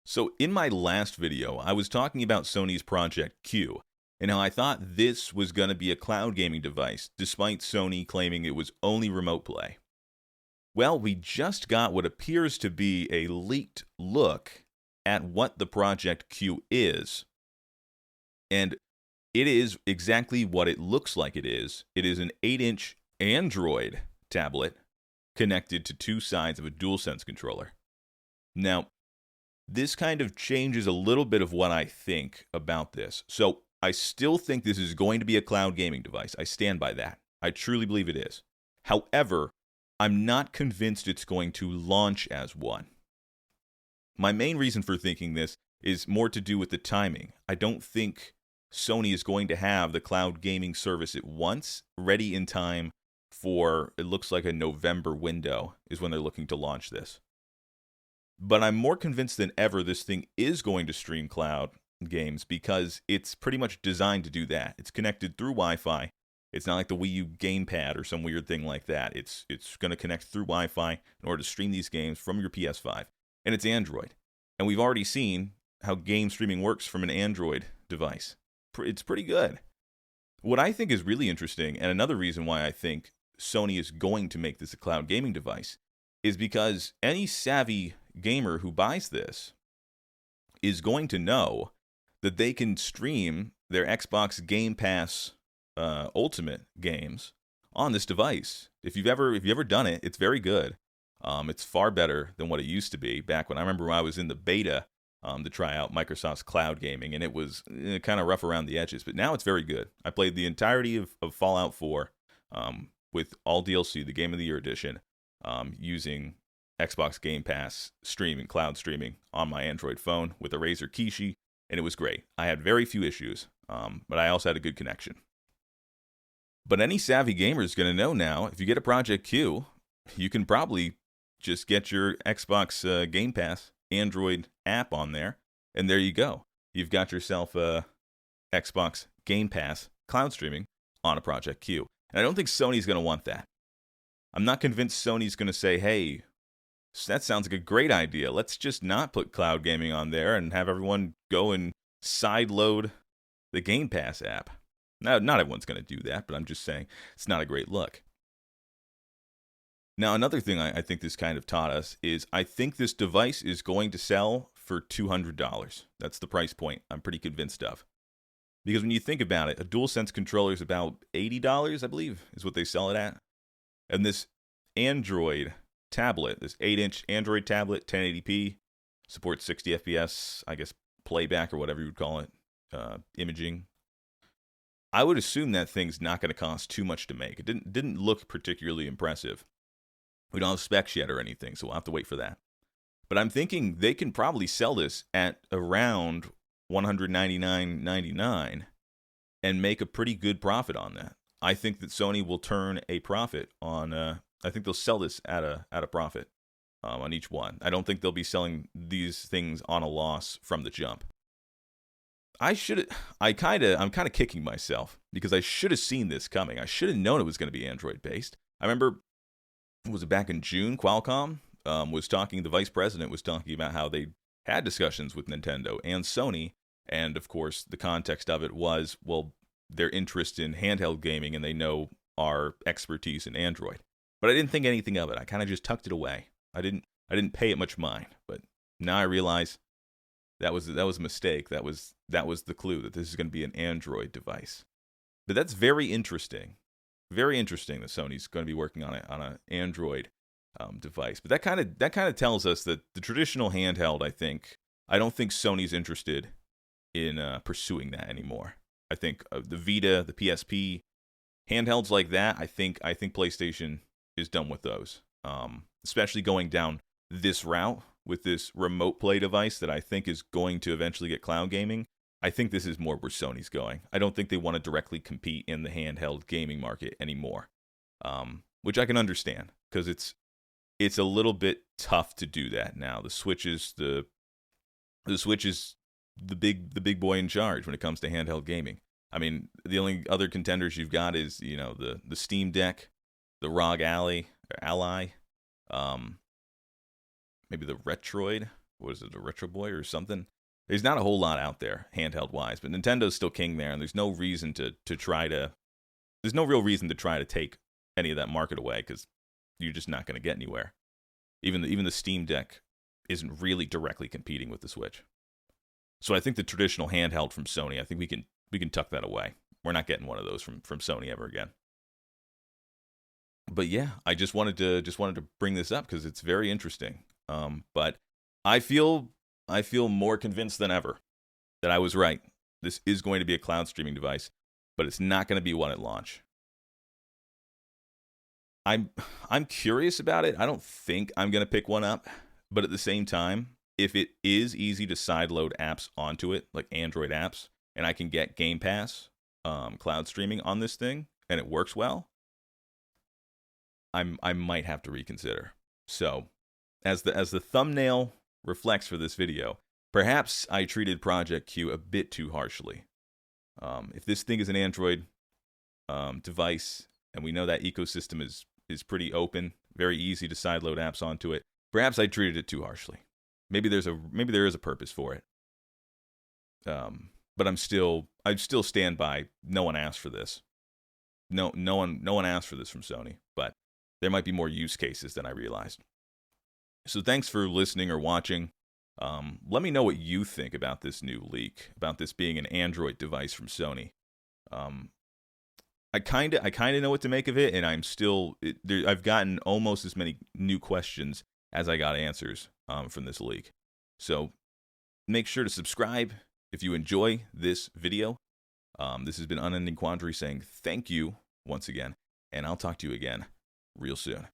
So in my last video, I was talking about Sony's Project Q, and how I thought this was going to be a cloud gaming device, despite Sony claiming it was only remote play. Well, we just got what appears to be a leaked look at what the Project Q is. And it is exactly what it looks like it is. It is an 8-inch Android tablet connected to two sides of a DualSense controller. Now, this kind of changes a little bit of what I think about this. So I still think this is going to be a cloud gaming device. I stand by that. I truly believe it is. However, I'm not convinced it's going to launch as one. My main reason for thinking this is more to do with the timing. I don't think Sony is going to have the cloud gaming service at once ready in time for, it looks like a November window is when they're looking to launch this. But I'm more convinced than ever this thing is going to stream cloud games because it's pretty much designed to do that. It's connected through Wi-Fi. It's not like the Wii U gamepad or some weird thing like that. It's going to connect through Wi-Fi in order to stream these games from your PS5. And it's Android. And we've already seen how game streaming works from an Android device. It's pretty good. What I think is really interesting, and another reason why I think Sony is going to make this a cloud gaming device, is because any savvy gamer who buys this is going to know that they can stream their Xbox Game Pass Ultimate games on this device. If you've ever done it, it's very good. It's far better than what it used to be back when I remember when I was in the beta to try out Microsoft's cloud gaming, and it was kind of rough around the edges, but now it's very good. I played the entirety of Fallout 4 with all DLC, the Game of the Year edition, using Xbox Game Pass streaming, cloud streaming on my Android phone with a Razer Kishi, and it was great. I had very few issues, but I also had a good connection. But any savvy gamer is going to know now, if you get a Project Q, you can probably just get your Xbox Game Pass Android app on there, and there you go. You've got yourself a Xbox Game Pass cloud streaming on a Project Q. And I don't think Sony's going to want that. I'm not convinced Sony's going to say, hey, that sounds like a great idea. Let's just not put cloud gaming on there and have everyone go and sideload the Game Pass app. Now, not everyone's going to do that, but I'm just saying it's not a great look. Now, another thing I think this kind of taught us is I think this device is going to sell for $200. That's the price point I'm pretty convinced of. Because when you think about it, a DualSense controller is about $80, I believe, is what they sell it at. And this Android tablet, this 8-inch Android tablet, 1080p, supports 60 FPS, I guess playback or whatever you would call it, imaging. I would assume that thing's not going to cost too much to make. It didn't look particularly impressive. We don't have specs yet or anything, so we'll have to wait for that. But I'm thinking they can probably sell this at around $199.99 and make a pretty good profit on that. I think that Sony will turn a profit on. I think they'll sell this at a profit on each one. I don't think they'll be selling these things on a loss from the jump. I'm kind of kicking myself because I should have seen this coming. I should have known it was going to be Android based. I remember, was it back in June? Qualcomm was talking. The vice president was talking about how they had discussions with Nintendo and Sony, and of course the context of it was, well, their interest in handheld gaming, and they know our expertise in Android. But I didn't think anything of it. I kind of just tucked it away. I didn't pay it much mind. But now I realize that was a mistake. That was the clue that this is going to be an Android device. But that's very interesting. Very interesting that Sony's going to be working on an Android device. But that kind of tells us that the traditional handheld, I don't think Sony's interested in pursuing that anymore. I think the Vita, the PSP, handhelds like that, I think PlayStation is done with those. Especially going down this route with this remote play device that I think is going to eventually get cloud gaming. I think this is more where Sony's going. I don't think they want to directly compete in the handheld gaming market anymore, which I can understand because it's a little bit tough to do that now. The Switch is the big boy in charge when it comes to handheld gaming. I mean, the only other contenders you've got is the Steam Deck, the ROG Ally, maybe the Retroid. what is it, a Retro Boy or something? There's not a whole lot out there handheld wise, but Nintendo's still king there, and there's no reason to try to. There's no real reason to try to take any of that market away because you're just not going to get anywhere. Even the Steam Deck isn't really directly competing with the Switch. So I think the traditional handheld from Sony, I think we can tuck that away. We're not getting one of those from Sony ever again. But yeah, I just wanted to bring this up because it's very interesting. But I feel more convinced than ever that I was right. This is going to be a cloud streaming device, but it's not going to be one at launch. I'm curious about it. I don't think I'm going to pick one up, but at the same time, if it is easy to sideload apps onto it, like Android apps, and I can get Game Pass cloud streaming on this thing, and it works well, I might have to reconsider. So, as the thumbnail reflects for this video, perhaps I treated Project Q a bit too harshly. If this thing is an Android device, and we know that ecosystem is pretty open, very easy to sideload apps onto it, perhaps I treated it too harshly. Maybe there is a purpose for it. But I still stand by. No one asked for this. No one asked for this from Sony. But there might be more use cases than I realized. So thanks for listening or watching. Let me know what you think about this new leak, about this being an Android device from Sony. I kind of know what to make of it, and I've gotten almost as many new questions as I got answers from this leak. So make sure to subscribe if you enjoy this video. This has been Unending Quandary saying thank you once again, and I'll talk to you again real soon.